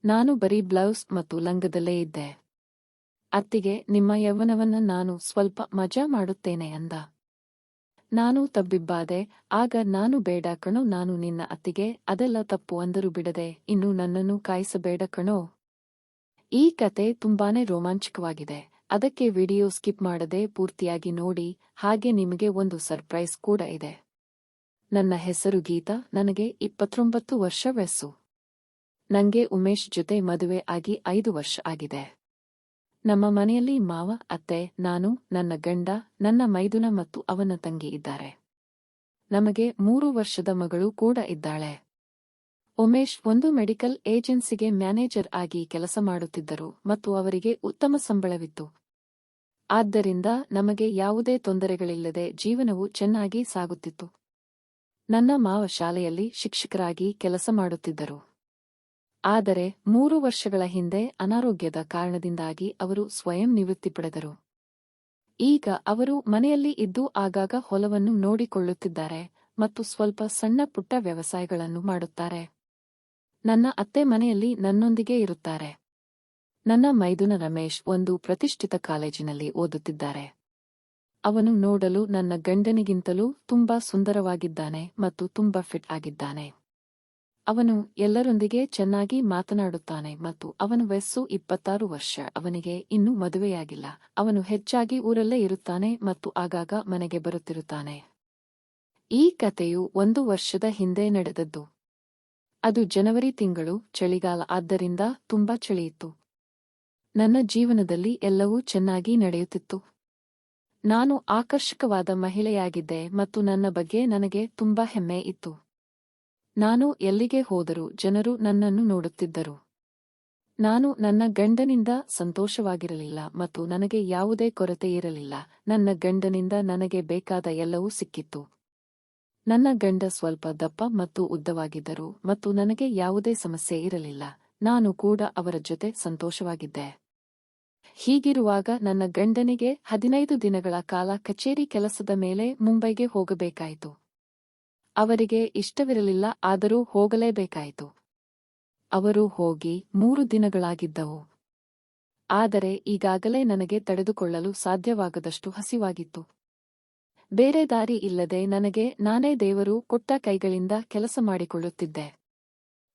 ನಾನು ಬರೀ ಬ್ಲೌಸ್ ಮತ್ತು ಲಂಗದಲ್ಲೇ ಇದ್ದೆ. ಅತ್ತಿಗೆ, ನಿಮ್ಮ ಯೌವನವನ್ನ ನಾನು ಸ್ವಲ್ಪ ಮಜಾ ಮಾಡುತ್ತೇನೆ ಅಂದ. ನಾನು ತಬ್ಬಿಬ್ಬಾದೆ. ಆಗ ನಾನು, ಬೇಡ ಕಣೋ, ನಾನು ನಿನ್ನ ಅತ್ತಿಗೆ, ಅದೆಲ್ಲ ತಪ್ಪು ಅಂದರು ಬಿಡದೆ. ಇನ್ನು ನನ್ನನ್ನು ಕಾಯಿಸಬೇಡ ಕಣೋ. ಈ ಕತೆ ತುಂಬಾನೇ ರೋಮಾಂಚಕವಾಗಿದೆ. ಅದಕ್ಕೆ ವಿಡಿಯೋ ಸ್ಕಿಪ್ ಮಾಡದೆ ಪೂರ್ತಿಯಾಗಿ ನೋಡಿ. ಹಾಗೆ ನಿಮಗೆ ಒಂದು ಸರ್ಪ್ರೈಸ್ ಕೂಡ ಇದೆ. ನನ್ನ ಹೆಸರು ಗೀತಾ. ನನಗೆ 29 ವರ್ಷ ವಯಸ್ಸು. ನಂಗೆ ಉಮೇಶ್ ಜೊತೆ ಮದುವೆ ಆಗಿ 5 ವರ್ಷ ಆಗಿದೆ. ನಮ್ಮ ಮನೆಯಲ್ಲಿ ಮಾವ, ಅತ್ತೆ, ನಾನು, ನನ್ನ ಗಂಡ, ನನ್ನ ಮೈದುನ ಮತ್ತು ಅವನ ತಂಗಿ ಇದ್ದಾರೆ. ನಮಗೆ 3 ವರ್ಷದ ಮಗಳು ಕೂಡ ಇದ್ದಾಳೆ. ಉಮೇಶ್ ಒಂದು ಮೆಡಿಕಲ್ ಏಜೆನ್ಸಿಗೆ ಮ್ಯಾನೇಜರ್ ಆಗಿ ಕೆಲಸ ಮಾಡುತ್ತಿದ್ದರು ಮತ್ತು ಅವರಿಗೆ ಉತ್ತಮ ಸಂಬಳವಿತ್ತು. ಆದ್ದರಿಂದ ನಮಗೆ ಯಾವುದೇ ತೊಂದರೆಗಳಿಲ್ಲದೆ ಜೀವನವು ಚೆನ್ನಾಗಿ ಸಾಗುತ್ತಿತ್ತು. ನನ್ನ ಮಾವ ಶಾಲೆಯಲ್ಲಿ ಶಿಕ್ಷಕರಾಗಿ ಕೆಲಸ ಮಾಡುತ್ತಿದ್ದರು. ಆದರೆ 3 ವರ್ಷಗಳ ಹಿಂದೆ ಅನಾರೋಗ್ಯದ ಕಾರಣದಿಂದಾಗಿ ಅವರು ಸ್ವಯಂ ನಿವೃತ್ತಿ ಪಡೆದರು. ಈಗ ಅವರು ಮನೆಯಲ್ಲಿ ಇದ್ದು ಆಗಾಗ ಹೊಲವನ್ನು ನೋಡಿಕೊಳ್ಳುತ್ತಿದ್ದಾರೆ ಮತ್ತು ಸ್ವಲ್ಪ ಸಣ್ಣ ಪುಟ್ಟ ವ್ಯವಸಾಯಗಳನ್ನು ಮಾಡುತ್ತಾರೆ. ನನ್ನ ಅತ್ತೆ ಮನೆಯಲ್ಲಿ ನನ್ನೊಂದಿಗೆ ಇರುತ್ತಾರೆ. ನನ್ನ ಮೈದುನ ರಮೇಶ್ ಒಂದು ಪ್ರತಿಷ್ಠಿತ ಕಾಲೇಜಿನಲ್ಲಿ ಓದುತ್ತಿದ್ದಾರೆ. ಅವನು ನೋಡಲು ನನ್ನ ಗಂಡನಿಗಿಂತಲೂ ತುಂಬಾ ಸುಂದರವಾಗಿದ್ದಾನೆ ಮತ್ತು ತುಂಬಾ ಫಿಟ್ ಆಗಿದ್ದಾನೆ. ಅವನು ಎಲ್ಲರೊಂದಿಗೆ ಚೆನ್ನಾಗಿ ಮಾತನಾಡುತ್ತಾನೆ ಮತ್ತು ಅವನ ವಯಸ್ಸು 26 ವರ್ಷ. ಅವನಿಗೆ ಇನ್ನೂ ಮದುವೆಯಾಗಿಲ್ಲ. ಅವನು ಹೆಚ್ಚಾಗಿ ಊರಲ್ಲೇ ಇರುತ್ತಾನೆ ಮತ್ತು ಆಗಾಗ ಮನೆಗೆ ಬರುತ್ತಿರುತ್ತಾನೆ. ಈ ಕಥೆಯು 1 ವರ್ಷದ ಹಿಂದೆ ನಡೆದದ್ದು. ಅದು ಜನವರಿ ತಿಂಗಳು, ಚಳಿಗಾಲ, ಆದ್ದರಿಂದ ತುಂಬಾ ಚಳಿಯಿತ್ತು. ನನ್ನ ಜೀವನದಲ್ಲಿ ಎಲ್ಲವೂ ಚೆನ್ನಾಗಿ ನಡೆಯುತ್ತಿತ್ತು. ನಾನು ಆಕರ್ಷಕವಾದ ಮಹಿಳೆಯಾಗಿದ್ದೆ ಮತ್ತು ನನ್ನ ಬಗ್ಗೆ ನನಗೆ ತುಂಬಾ ಹೆಮ್ಮೆ ಇತ್ತು. ನಾನು ಎಲ್ಲಿಗೆ ಹೋದರೂ ಜನರು ನನ್ನನ್ನು ನೋಡುತ್ತಿದ್ದರು. ನಾನು ನನ್ನ ಗಂಡನಿಂದ ಸಂತೋಷವಾಗಿರಲಿಲ್ಲ ಮತ್ತು ನನಗೆ ಯಾವುದೇ ಕೊರತೆ ಇರಲಿಲ್ಲ. ನನ್ನ ಗಂಡನಿಂದ ನನಗೆ ಬೇಕಾದ ಎಲ್ಲವೂ ಸಿಕ್ಕಿತ್ತು. ನನ್ನ ಗಂಡ ಸ್ವಲ್ಪ ದಪ್ಪ ಮತ್ತು ಉದ್ದವಾಗಿದ್ದರು ಮತ್ತು ನನಗೆ ಯಾವುದೇ ಸಮಸ್ಯೆ ಇರಲಿಲ್ಲ. ನಾನು ಕೂಡ ಅವರ ಜೊತೆ ಸಂತೋಷವಾಗಿದ್ದೆ. ಹೀಗಿರುವಾಗ ನನ್ನ ಗಂಡನಿಗೆ 15 ದಿನಗಳ ಕಾಲ ಕಚೇರಿ ಕೆಲಸದ ಮೇಲೆ ಮುಂಬೈಗೆ ಹೋಗಬೇಕಾಯಿತು. ಅವರಿಗೆ ಇಷ್ಟವಿರಲಿಲ್ಲ, ಆದರೂ ಹೋಗಲೇಬೇಕಾಯಿತು. ಅವರು ಹೋಗಿ 3 ದಿನಗಳಾಗಿದ್ದವು. ಆದರೆ ಈಗಾಗಲೇ ನನಗೆ ತಡೆದುಕೊಳ್ಳಲು ಸಾಧ್ಯವಾಗದಷ್ಟು ಹಸಿವಾಗಿತ್ತು. ಬೇರೆ ದಾರಿ ಇಲ್ಲದೆ ನಾನೇ ದೇವರು ಕೊಟ್ಟ ಕೈಗಳಿಂದ ಕೆಲಸ ಮಾಡಿಕೊಳ್ಳುತ್ತಿದ್ದೆ.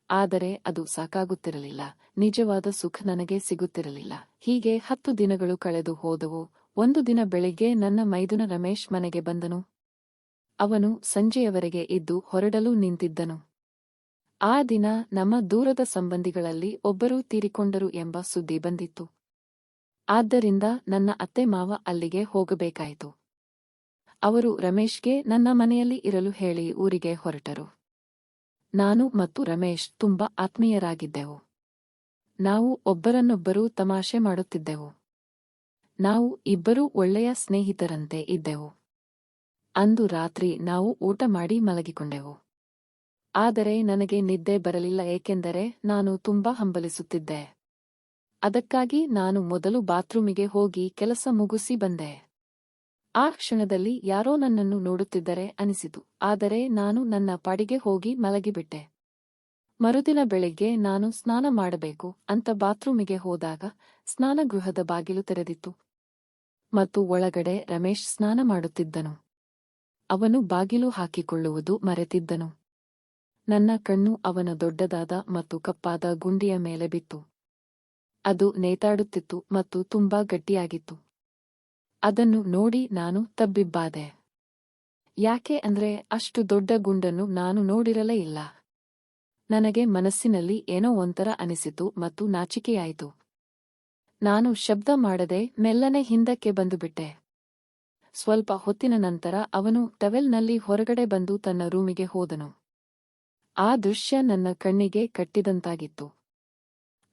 ಆದರೆ ಅದು ಸಾಕಾಗುತ್ತಿರಲಿಲ್ಲ. ನಿಜವಾದ ಸುಖ ನನಗೆ ಸಿಗುತ್ತಿರಲಿಲ್ಲ. ಹೀಗೆ 10 ದಿನಗಳು ಕಳೆದು ಹೋದವು. ಒಂದು ದಿನ ಬೆಳಿಗ್ಗೆ ನನ್ನ ಮೈದುನ ರಮೇಶ್ ಮನೆಗೆ ಬಂದನು. ಅವನು ಸಂಜೆಯವರೆಗೆ ಇದ್ದು ಹೊರಡಲು ನಿಂತಿದ್ದನು. ಆ ದಿನ ನಮ್ಮ ದೂರದ ಸಂಬಂಧಿಗಳಲ್ಲಿ ಒಬ್ಬರು ತೀರಿಕೊಂಡರು ಎಂಬ ಸುದ್ದಿ ಬಂದಿತ್ತು. ಆದ್ದರಿಂದ ನನ್ನ ಅತ್ತೆ ಮಾವ ಅಲ್ಲಿಗೆ ಹೋಗಬೇಕಾಯಿತು. ಅವರು ರಮೇಶ್ಗೆ ನನ್ನ ಮನೆಯಲ್ಲಿ ಇರಲು ಹೇಳಿ ಊರಿಗೆ ಹೊರಟರು. ನಾನು ಮತ್ತು ರಮೇಶ್ ತುಂಬಾ ಆತ್ಮೀಯರಾಗಿದ್ದೆವು. ನಾವು ಒಬ್ಬರನ್ನೊಬ್ಬರು ತಮಾಷೆ ಮಾಡುತ್ತಿದ್ದೆವು. ನಾವು ಇಬ್ಬರೂ ಒಳ್ಳೆಯ ಸ್ನೇಹಿತರಂತೆ ಇದ್ದೆವು. ಅಂದು ರಾತ್ರಿ ನಾವು ಊಟ ಮಾಡಿ ಮಲಗಿಕೊಂಡೆವು. ಆದರೆ ನನಗೆ ನಿದ್ದೆ ಬರಲಿಲ್ಲ, ಏಕೆಂದರೆ ನಾನು ತುಂಬಾ ಹಂಬಲಿಸುತ್ತಿದ್ದೆ. ಅದಕ್ಕಾಗಿ ನಾನು ಮೊದಲು ಬಾತ್ರೂಮಿಗೆ ಹೋಗಿ ಕೆಲಸ ಮುಗಿಸಿ ಬಂದೆ. ಆ ಕ್ಷಣದಲ್ಲಿ ಯಾರೋ ನನ್ನನ್ನು ನೋಡುತ್ತಿದ್ದರೆ ಅನಿಸಿತು. ಆದರೆ ನಾನು ನನ್ನ ಪಾಡಿಗೆ ಹೋಗಿ ಮಲಗಿಬಿಟ್ಟೆ. ಮರುದಿನ ಬೆಳಿಗ್ಗೆ ನಾನು ಸ್ನಾನ ಮಾಡಬೇಕು ಅಂತ ಬಾತ್ರೂಮಿಗೆ ಹೋದಾಗ ಸ್ನಾನಗೃಹದ ಬಾಗಿಲು ತೆರೆದಿತ್ತು ಮತ್ತು ಒಳಗಡೆ ರಮೇಶ್ ಸ್ನಾನ ಮಾಡುತ್ತಿದ್ದನು. ಅವನು ಬಾಗಿಲು ಹಾಕಿಕೊಳ್ಳುವುದು ಮರೆತಿದ್ದನು. ನನ್ನ ಕಣ್ಣು ಅವನ ದೊಡ್ಡದಾದ ಮತ್ತು ಕಪ್ಪಾದ ಗುಂಡಿಯ ಮೇಲೆ ಬಿತ್ತು. ಅದು ನೇತಾಡುತ್ತಿತ್ತು ಮತ್ತು ತುಂಬಾ ಗಟ್ಟಿಯಾಗಿತ್ತು. ಅದನ್ನು ನೋಡಿ ನಾನು ತಬ್ಬಿಬ್ಬಾದೆ. ಯಾಕೆ ಅಂದ್ರೆ ಅಷ್ಟು ದೊಡ್ಡ ಗುಂಡನ್ನು ನಾನು ನೋಡಿರಲೇ ಇಲ್ಲ. ನನಗೆ ಮನಸ್ಸಿನಲ್ಲಿ ಏನೋ ಒಂಥರ ಅನಿಸಿತು ಮತ್ತು ನಾಚಿಕೆಯಾಯಿತು. ನಾನು ಶಬ್ದ ಮಾಡದೆ ಮೆಲ್ಲನೆ ಹಿಂದಕ್ಕೆ ಬಂದುಬಿಟ್ಟೆ. ಸ್ವಲ್ಪ ಹೊತ್ತಿನ ನಂತರ ಅವನು ಟವೆಲ್ನಲ್ಲಿ ಹೊರಗಡೆ ಬಂದು ತನ್ನ ರೂಮಿಗೆ ಹೋದನು. ಆ ದೃಶ್ಯ ನನ್ನ ಕಣ್ಣಿಗೆ ಕಟ್ಟಿದಂತಾಗಿತ್ತು.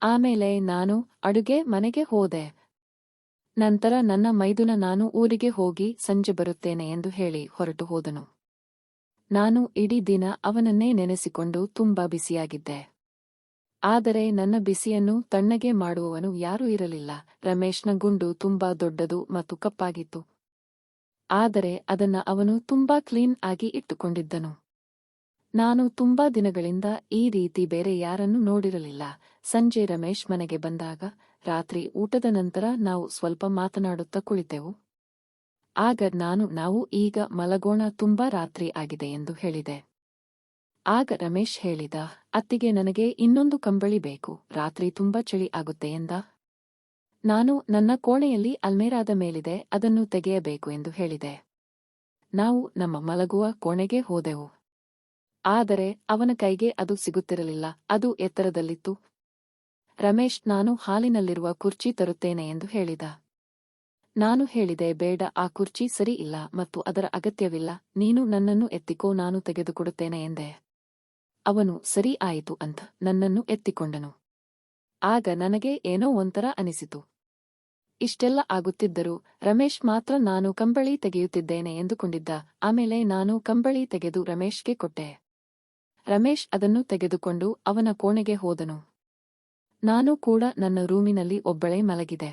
ಆಮೇಲೆ ನಾನು ಅಡುಗೆ ಮನೆಗೆ ಹೋದೆ. ನಂತರ ನನ್ನ ಮೈದುನ ನಾನು ಊರಿಗೆ ಹೋಗಿ ಸಂಜೆ ಬರುತ್ತೇನೆ ಎಂದು ಹೇಳಿ ಹೊರಟು ಹೋದನು. ನಾನು ಇಡೀ ದಿನ ಅವನನ್ನೇ ನೆನೆಸಿಕೊಂಡು ತುಂಬಾ ಬಿಸಿಯಾಗಿದ್ದೆ. ಆದರೆ ನನ್ನ ಬಿಸಿಯನ್ನು ತಣ್ಣಗೆ ಮಾಡುವವನು ಯಾರೂ ಇರಲಿಲ್ಲ. ರಮೇಶ್ನ ಗುಂಡು ತುಂಬಾ ದೊಡ್ಡದು ಮತ್ತು ಕಪ್ಪಾಗಿತ್ತು. ಆದರೆ ಅದನ್ನ ಅವನು ತುಂಬಾ ಕ್ಲೀನ್ ಆಗಿ ಇಟ್ಟುಕೊಂಡಿದ್ದನು. ನಾನು ತುಂಬಾ ದಿನಗಳಿಂದ ಈ ರೀತಿ ಬೇರೆ ಯಾರನ್ನೂ ನೋಡಿರಲಿಲ್ಲ. ಸಂಜೆ ರಮೇಶ್ ಮನೆಗೆ ಬಂದಾಗ, ರಾತ್ರಿ ಊಟದ ನಂತರ ನಾವು ಸ್ವಲ್ಪ ಮಾತನಾಡುತ್ತಾ ಕುಳಿತೆವು. ಆಗ ನಾವು ಈಗ ಮಲಗೋಣ, ತುಂಬಾ ರಾತ್ರಿ ಆಗಿದೆ ಎಂದು ಹೇಳಿದೆ. ಆಗ ರಮೇಶ್ ಹೇಳಿದ, ಅತ್ತಿಗೆ ನನಗೆ ಇನ್ನೊಂದು ಕಂಬಳಿ ಬೇಕು, ರಾತ್ರಿ ತುಂಬಾ ಚಳಿ ಆಗುತ್ತೆ ಎಂದ. ನಾನು ನನ್ನ ಕೋಣೆಯಲ್ಲಿ ಅಲ್ಮೇರಾದ ಮೇಲಿದೆ, ಅದನ್ನು ತೆಗೆಯಬೇಕು ಎಂದು ಹೇಳಿದೆ. ನಾವು ನಮ್ಮ ಮಲಗುವ ಕೋಣೆಗೆ ಹೋದೆವು. ಆದರೆ ಅವನ ಕೈಗೆ ಅದು ಸಿಗುತ್ತಿರಲಿಲ್ಲ, ಅದು ಎತ್ತರದಲ್ಲಿತ್ತು. ರಮೇಶ್, ನಾನು ಹಾಲಿನಲ್ಲಿರುವ ಕುರ್ಚಿ ತರುತ್ತೇನೆ ಎಂದು ಹೇಳಿದ. ನಾನು ಹೇಳಿದೆ, ಬೇಡ, ಆ ಕುರ್ಚಿ ಸರಿ ಇಲ್ಲ ಮತ್ತು ಅದರ ಅಗತ್ಯವಿಲ್ಲ, ನೀನು ನನ್ನನ್ನು ಎತ್ತಿಕೋ, ನಾನು ತೆಗೆದುಕೊಡುತ್ತೇನೆ ಎಂದೆ. ಅವನು ಸರಿ ಆಯಿತು ಅಂತ ನನ್ನನ್ನು ಎತ್ತಿಕೊಂಡನು. ಆಗ ನನಗೆ ಏನೋ ಒಂಥರ ಅನಿಸಿತು. ಇಷ್ಟೆಲ್ಲ ಆಗುತ್ತಿದ್ದರೂ ರಮೇಶ್ ಮಾತ್ರ ನಾನು ಕಂಬಳಿ ತೆಗೆಯುತ್ತಿದ್ದೇನೆ ಎಂದುಕೊಂಡಿದ್ದ. ಆಮೇಲೆ ನಾನು ಕಂಬಳಿ ತೆಗೆದು ರಮೇಶ್ಗೆ ಕೊಟ್ಟೆ. ರಮೇಶ್ ಅದನ್ನು ತೆಗೆದುಕೊಂಡು ಅವನ ಕೋಣೆಗೆ ಹೋದನು. ನಾನು ಕೂಡ ನನ್ನ ರೂಮಿನಲ್ಲಿ ಒಬ್ಬಳೇ ಮಲಗಿದೆ.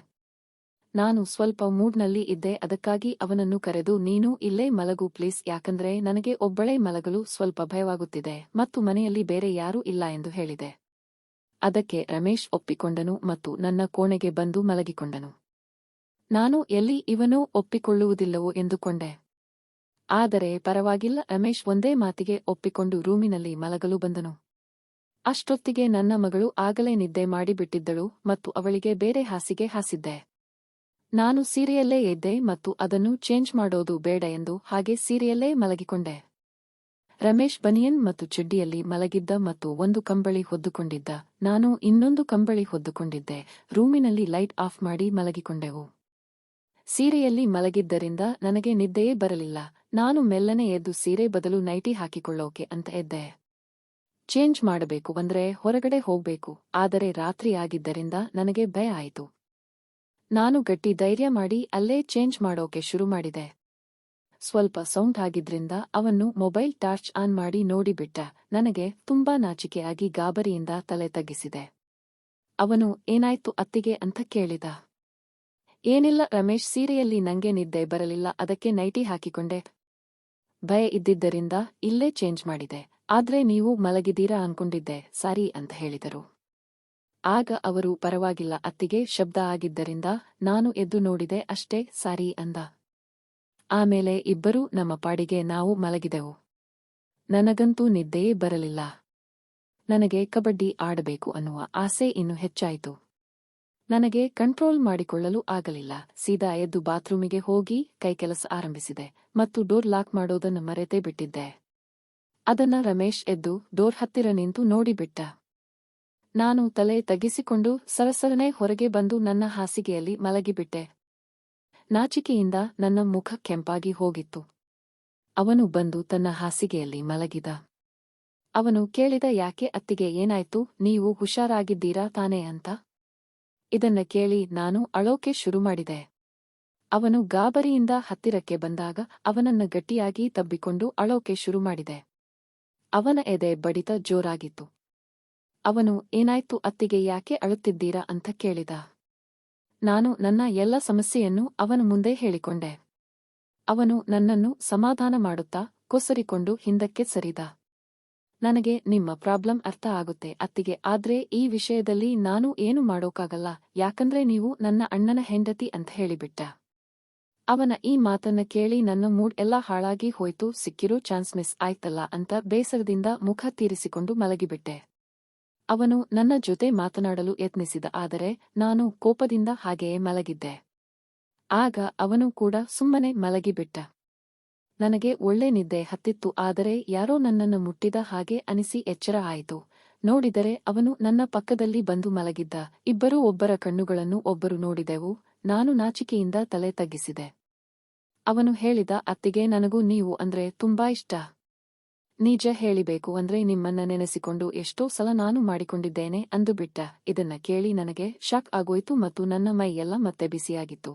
ನಾನು ಸ್ವಲ್ಪ ಮೂಡ್ನಲ್ಲಿ ಇದ್ದೆ, ಅದಕ್ಕಾಗಿ ಅವನನ್ನು ಕರೆದು, ನೀನು ಇಲ್ಲೇ ಮಲಗು ಪ್ಲೀಸ್, ಯಾಕಂದ್ರೆ ನನಗೆ ಒಬ್ಬಳೇ ಮಲಗಲು ಸ್ವಲ್ಪ ಭಯವಾಗುತ್ತಿದೆ ಮತ್ತು ಮನೆಯಲ್ಲಿ ಬೇರೆ ಯಾರೂ ಇಲ್ಲ ಎಂದು ಹೇಳಿದೆ. ಅದಕ್ಕೆ ರಮೇಶ್ ಒಪ್ಪಿಕೊಂಡನು ಮತ್ತು ನನ್ನ ಕೋಣೆಗೆ ಬಂದು ಮಲಗಿಕೊಂಡನು. ನಾನು ಎಲ್ಲಿ ಇವನು ಒಪ್ಪಿಕೊಳ್ಳುವುದಿಲ್ಲವೋ ಎಂದುಕೊಂಡೆ. ಆದರೆ ಪರವಾಗಿಲ್ಲ, ರಮೇಶ್ ಒಂದೇ ಮಾತಿಗೆ ಒಪ್ಪಿಕೊಂಡು ರೂಮಿನಲ್ಲಿ ಮಲಗಲು ಬಂದನು. ಅಷ್ಟೊತ್ತಿಗೆ ನನ್ನ ಮಗಳು ಆಗಲೇ ನಿದ್ದೆ ಮಾಡಿಬಿಟ್ಟಿದ್ದಳು ಮತ್ತು ಅವಳಿಗೆ ಬೇರೆ ಹಾಸಿಗೆ ಹಾಸಿದ್ದೆ. ನಾನು ಸೀರೆಯಲ್ಲೇ ಎದ್ದೆ ಮತ್ತು ಅದನ್ನು ಚೇಂಜ್ ಮಾಡೋದು ಬೇಡ ಎಂದು ಹಾಗೆ ಸೀರೆಯಲ್ಲೇ ಮಲಗಿಕೊಂಡೆ. ರಮೇಶ್ ಬನಿಯನ್ ಮತ್ತು ಚಡ್ಡಿಯಲ್ಲಿ ಮಲಗಿದ್ದ ಮತ್ತು ಒಂದು ಕಂಬಳಿ ಹೊದ್ದುಕೊಂಡಿದ್ದ. ನಾನು ಇನ್ನೊಂದು ಕಂಬಳಿ ಹೊದ್ದುಕೊಂಡಿದ್ದೆ. ರೂಮಿನಲ್ಲಿ ಲೈಟ್ ಆಫ್ ಮಾಡಿ ಮಲಗಿಕೊಂಡೆವು. ಸೀರೆಯಲ್ಲಿ ಮಲಗಿದ್ದರಿಂದ ನನಗೆ ನಿದ್ದೆಯೇ ಬರಲಿಲ್ಲ. ನಾನು ಮೆಲ್ಲನೆ ಎದ್ದು ಸೀರೆ ಬದಲು ನೈಟಿ ಹಾಕಿಕೊಳ್ಳೋಕೆ ಅಂತ ಎದ್ದೆ. ಚೇಂಜ್ ಮಾಡಬೇಕು ಅಂದ್ರೆ ಹೊರಗಡೆ ಹೋಗ್ಬೇಕು, ಆದರೆ ರಾತ್ರಿ ಆಗಿದ್ದರಿಂದ ನನಗೆ ಭಯ ಆಯಿತು. ನಾನು ಗಟ್ಟಿ ಧೈರ್ಯ ಮಾಡಿ ಅಲ್ಲೇ ಚೇಂಜ್ ಮಾಡೋಕೆ ಶುರು ಮಾಡಿದೆ. ಸ್ವಲ್ಪ ಸೌಂಡ್ ಆಗಿದ್ರಿಂದ ಅವನು ಮೊಬೈಲ್ ಟಾರ್ಚ್ ಆನ್ ಮಾಡಿ ನೋಡಿಬಿಟ್ಟ. ನನಗೆ ತುಂಬಾ ನಾಚಿಕೆಯಾಗಿ ಗಾಬರಿಯಿಂದ ತಲೆ ತಗ್ಗಿಸಿದೆ. ಅವನು, ಏನಾಯ್ತು ಅತ್ತಿಗೆ ಅಂತ ಕೇಳಿದ. ಏನಿಲ್ಲ ರಮೇಶ್, ಸೀರೆಯಲ್ಲಿ ನಂಗೆ ನಿದ್ದೆ ಬರಲಿಲ್ಲ, ಅದಕ್ಕೆ ನೈಟಿ ಹಾಕಿಕೊಂಡೆ. ಭಯ ಇದ್ದಿದ್ದರಿಂದ ಇಲ್ಲೇ ಚೇಂಜ್ ಮಾಡಿದೆ, ಆದ್ರೆ ನೀವು ಮಲಗಿದೀರಾ ಅನ್ಕೊಂಡಿದ್ದೆ, ಸಾರಿ ಅಂತ ಹೇಳಿದರು. ಆಗ ಅವರು, ಪರವಾಗಿಲ್ಲ ಅತ್ತಿಗೆ, ಶಬ್ದ ಆಗಿದ್ದರಿಂದ ನಾನು ಎದ್ದು ನೋಡಿದೆ ಅಷ್ಟೇ, ಸಾರಿ ಅಂದ. ಆಮೇಲೆ ಇಬ್ಬರೂ ನಮ್ಮ ಪಾಡಿಗೆ ನಾವು ಮಲಗಿದೆವು. ನನಗಂತೂ ನಿದ್ದೆಯೇ ಬರಲಿಲ್ಲ. ನನಗೆ ಕಬಡ್ಡಿ ಆಡಬೇಕು ಅನ್ನುವ ಆಸೆ ಇನ್ನೂ ಹೆಚ್ಚಾಯಿತು. ನನಗೆ ಕಂಟ್ರೋಲ್ ಮಾಡಿಕೊಳ್ಳಲು ಆಗಲಿಲ್ಲ. ಸೀದಾ ಎದ್ದು ಬಾತ್ರೂಮಿಗೆ ಹೋಗಿ ಕೈಕೆಲಸ ಆರಂಭಿಸಿದೆ ಮತ್ತು ಡೋರ್ ಲಾಕ್ ಮಾಡೋದನ್ನು ಮರೆತೇ ಬಿಟ್ಟಿದ್ದೆ. ಅದನ್ನ ರಮೇಶ್ ಎದ್ದು ಡೋರ್ ಹತ್ತಿರ ನಿಂತು ನೋಡಿಬಿಟ್ಟ. ನಾನು ತಲೆ ತಗ್ಗಿಸಿಕೊಂಡು ಸರಸರನೆ ಹೊರಗೆ ಬಂದು ನನ್ನ ಹಾಸಿಗೆಯಲ್ಲಿ ಮಲಗಿಬಿಟ್ಟೆ. ನಾಚಿಕೆಯಿಂದ ನನ್ನ ಮುಖ ಕೆಂಪಾಗಿ ಹೋಗಿತ್ತು. ಅವನು ಬಂದು ತನ್ನ ಹಾಸಿಗೆಯಲ್ಲಿ ಮಲಗಿದ. ಅವನು ಕೇಳಿದ, ಯಾಕೆ ಅತ್ತಿಗೆ, ಏನಾಯ್ತು, ನೀವು ಹುಷಾರಾಗಿದ್ದೀರಾ ತಾನೇ ಅಂತ. ಇದನ್ನ ಕೇಳಿ ನಾನು ಅಳೋಕೆ ಶುರು ಮಾಡಿದೆ. ಅವನು ಗಾಬರಿಯಿಂದ ಹತ್ತಿರಕ್ಕೆ ಬಂದಾಗ ಅವನನ್ನ ಗಟ್ಟಿಯಾಗಿ ತಬ್ಬಿಕೊಂಡು ಅಳೋಕೆ ಶುರು ಮಾಡಿದೆ. ಅವನ ಎದೆ ಬಡಿತ ಜೋರಾಗಿತ್ತು. ಅವನು, ಏನಾಯ್ತು ಅತ್ತಿಗೆ, ಯಾಕೆ ಅಳುತ್ತಿದ್ದೀರಾ ಅಂತ ಕೇಳಿದ. ನಾನು ನನ್ನ ಎಲ್ಲ ಸಮಸ್ಯೆಯನ್ನು ಅವನ ಮುಂದೆ ಹೇಳಿಕೊಂಡೆ. ಅವನು ನನ್ನನ್ನು ಸಮಾಧಾನ ಮಾಡುತ್ತಾ ಕೊಸರಿಕೊಂಡು ಹಿಂದಕ್ಕೆ ಸರಿದ. ನನಗೆ ನಿಮ್ಮ ಪ್ರಾಬ್ಲಮ್ ಅರ್ಥ ಆಗುತ್ತೆ ಅತ್ತಿಗೆ, ಆದ್ರೆ ಈ ವಿಷಯದಲ್ಲಿ ನಾನು ಏನು ಮಾಡೋಕ್ಕಾಗಲ್ಲ, ಯಾಕಂದ್ರೆ ನೀವು ನನ್ನ ಅಣ್ಣನ ಹೆಂಡತಿ ಅಂತ ಹೇಳಿಬಿಟ್ಟ. ಅವನ ಈ ಮಾತನ್ನ ಕೇಳಿ ನನ್ನ ಮೂಡ್ ಎಲ್ಲ ಹಾಳಾಗಿ ಹೋಯ್ತು. ಸಿಕ್ಕಿರೋ ಚಾನ್ಸ್ ಮಿಸ್ ಆಯ್ತಲ್ಲ ಅಂತ ಬೇಸರದಿಂದ ಮುಖ ತೀರಿಸಿಕೊಂಡು ಮಲಗಿಬಿಟ್ಟೆ. ಅವನು ನನ್ನ ಜೊತೆ ಮಾತನಾಡಲು ಯತ್ನಿಸಿದ, ಆದರೆ ನಾನು ಕೋಪದಿಂದ ಹಾಗೆಯೇ ಮಲಗಿದ್ದೆ. ಆಗ ಅವನು ಕೂಡ ಸುಮ್ಮನೆ ಮಲಗಿಬಿಟ್ಟ. ನನಗೆ ಒಳ್ಳೆ ನಿದ್ದೆ ಹತ್ತಿತ್ತು, ಆದರೆ ಯಾರೋ ನನ್ನನ್ನು ಮುಟ್ಟಿದ ಹಾಗೆ ಅನಿಸಿ ಎಚ್ಚರ ಆಯಿತು. ನೋಡಿದರೆ ಅವನು ನನ್ನ ಪಕ್ಕದಲ್ಲಿ ಬಂದು ಮಲಗಿದ್ದ. ಇಬ್ಬರೂ ಒಬ್ಬರ ಕಣ್ಣುಗಳನ್ನು ಒಬ್ಬರು ನೋಡಿದೆವು. ನಾನು ನಾಚಿಕೆಯಿಂದ ತಲೆ ತಗ್ಗಿಸಿದೆ. ಅವನು ಹೇಳಿದ, ಅತ್ತಿಗೆ, ನನಗೂ ನೀವು ಅಂದ್ರೆ ತುಂಬಾ ಇಷ್ಟ. ನಿಜ ಹೇಳಿಬೇಕು ಅಂದ್ರೆ ನಿಮ್ಮನ್ನ ನೆನೆಸಿಕೊಂಡು ಎಷ್ಟೋ ಸಲ ನಾನು ಮಾಡಿಕೊಂಡಿದ್ದೇನೆ ಅಂದುಬಿಟ್ಟ. ಇದನ್ನ ಕೇಳಿ ನನಗೆ ಶಾಕ್ ಆಗೋಯ್ತು ಮತ್ತು ನನ್ನ ಮೈ ಎಲ್ಲ ಮತ್ತೆ ಬಿಸಿಯಾಗಿತ್ತು.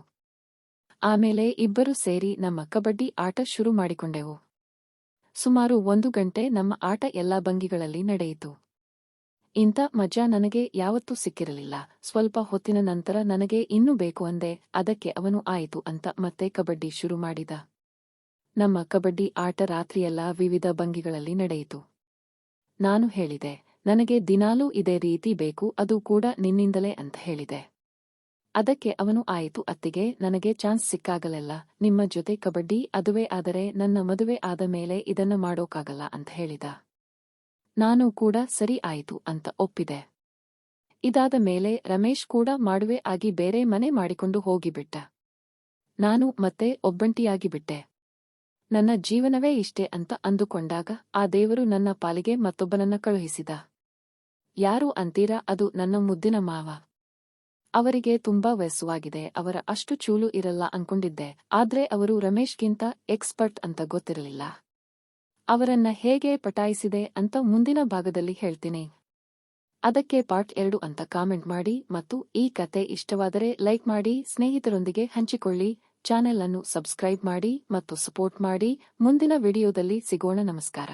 ಆಮೇಲೆ ಇಬ್ಬರು ಸೇರಿ ನಮ್ಮ ಕಬಡ್ಡಿ ಆಟ ಶುರು ಮಾಡಿಕೊಂಡೆವು. ಸುಮಾರು 1 ಗಂಟೆ ನಮ್ಮ ಆಟ ಎಲ್ಲಾ ಭಂಗಿಗಳಲ್ಲಿ ನಡೆಯಿತು. ಇಂಥ ಮಜಾ ನನಗೆ ಯಾವತ್ತೂ ಸಿಕ್ಕಿರಲಿಲ್ಲ. ಸ್ವಲ್ಪ ಹೊತ್ತಿನ ನಂತರ ನನಗೆ ಇನ್ನೂ ಬೇಕು ಅಂದೆ. ಅದಕ್ಕೆ ಅವನು ಆಯಿತು ಅಂತ ಮತ್ತೆ ಕಬಡ್ಡಿ ಶುರು ಮಾಡಿದ. ನಮ್ಮ ಕಬಡ್ಡಿ ಆಟ ರಾತ್ರಿಯೆಲ್ಲ ವಿವಿಧ ಭಂಗಿಗಳಲ್ಲಿ ನಡೆಯಿತು. ನಾನು ಹೇಳಿದೆ, ನನಗೆ ದಿನಾಲೂ ಇದೇ ರೀತಿ ಬೇಕು, ಅದು ಕೂಡ ನಿನ್ನಿಂದಲೇ ಅಂತ ಹೇಳಿದೆ. ಅದಕ್ಕೆ ಅವನು, ಆಯಿತು ಅತ್ತಿಗೆ, ನನಗೆ ಚಾನ್ಸ್ ಸಿಕ್ಕಾಗಲೆಲ್ಲ ನಿಮ್ಮ ಜೊತೆ ಕಬಡ್ಡಿ ಅದುವೇ, ಆದರೆ ನನ್ನ ಮದುವೆ ಆದ ಮೇಲೆ ಇದನ್ನ ಮಾಡೋಕ್ಕಾಗಲ್ಲ ಅಂತ ಹೇಳಿದ. ನಾನು ಕೂಡ ಸರಿ ಆಯಿತು ಅಂತ ಒಪ್ಪಿದೆ. ಇದಾದ ಮೇಲೆ ರಮೇಶ್ ಕೂಡ ಮಾಡುವೆ ಆಗಿ ಬೇರೆ ಮನೆ ಮಾಡಿಕೊಂಡು ಹೋಗಿಬಿಟ್ಟ. ನಾನು ಮತ್ತೆ ಒಬ್ಬಂಟಿಯಾಗಿಬಿಟ್ಟೆ. ನನ್ನ ಜೀವನವೇ ಇಷ್ಟೇ ಅಂತ ಅಂದುಕೊಂಡಾಗ ಆ ದೇವರು ನನ್ನ ಪಾಲಿಗೆ ಮತ್ತೊಬ್ಬನನ್ನ ಕಳುಹಿಸಿದ. ಯಾರು ಅಂತೀರಾ? ಅದು ನನ್ನ ಮುದ್ದಿನ ಮಾವ. ಅವರಿಗೆ ತುಂಬಾ ವಯಸ್ಸುವಾಗಿದೆ, ಅವರ ಅಷ್ಟು ಚೂಲು ಇರಲ್ಲ ಅನ್ಕೊಂಡಿದ್ದೆ, ಆದ್ರೆ ಅವರು ರಮೇಶ್ಗಿಂತ ಎಕ್ಸ್ಪರ್ಟ್ ಅಂತ ಗೊತ್ತಿರಲಿಲ್ಲ. ಅವರನ್ನ ಹೇಗೆ ಪಟಾಯಿಸಿದೆ ಅಂತ ಮುಂದಿನ ಭಾಗದಲ್ಲಿ ಹೇಳ್ತೀನಿ. ಅದಕ್ಕೆ ಪಾರ್ಟ್ 2 ಅಂತ ಕಾಮೆಂಟ್ ಮಾಡಿ, ಮತ್ತು ಈ ಕತೆ ಇಷ್ಟವಾದರೆ ಲೈಕ್ ಮಾಡಿ, ಸ್ನೇಹಿತರೊಂದಿಗೆ ಹಂಚಿಕೊಳ್ಳಿ, ಚಾನೆಲ್ ಅನ್ನು ಸಬ್ಸ್ಕ್ರೈಬ್ ಮಾಡಿ ಮತ್ತು ಸಪೋರ್ಟ್ ಮಾಡಿ. ಮುಂದಿನ ವಿಡಿಯೋದಲ್ಲಿ ಸಿಗೋಣ. ನಮಸ್ಕಾರ.